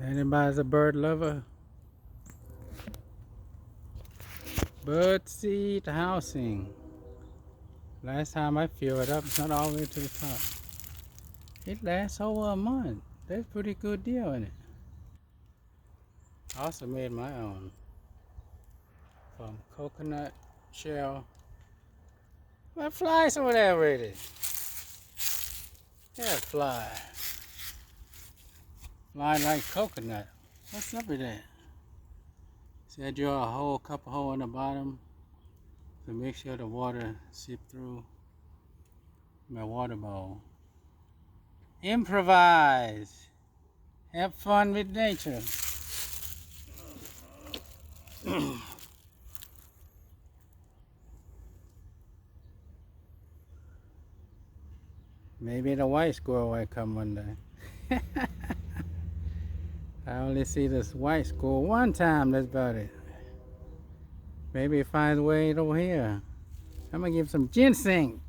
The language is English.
Anybody's a bird lover? Bird seed housing. Last time I filled it up, it's not all the way to the top. It lasts over a month. That's a pretty good deal in it. I also made my own from coconut shell. What flies over there already? Yeah, fly. Fly like coconut. What's up with that? See, I drill a hole, couple hole in the bottom to make sure the water seep through my water bowl. Improvise. Have fun with nature. Maybe the white squirrel will come one day. I only see this white squirrel one time, that's about it. Maybe it finds a way over here. I'm gonna give some ginseng.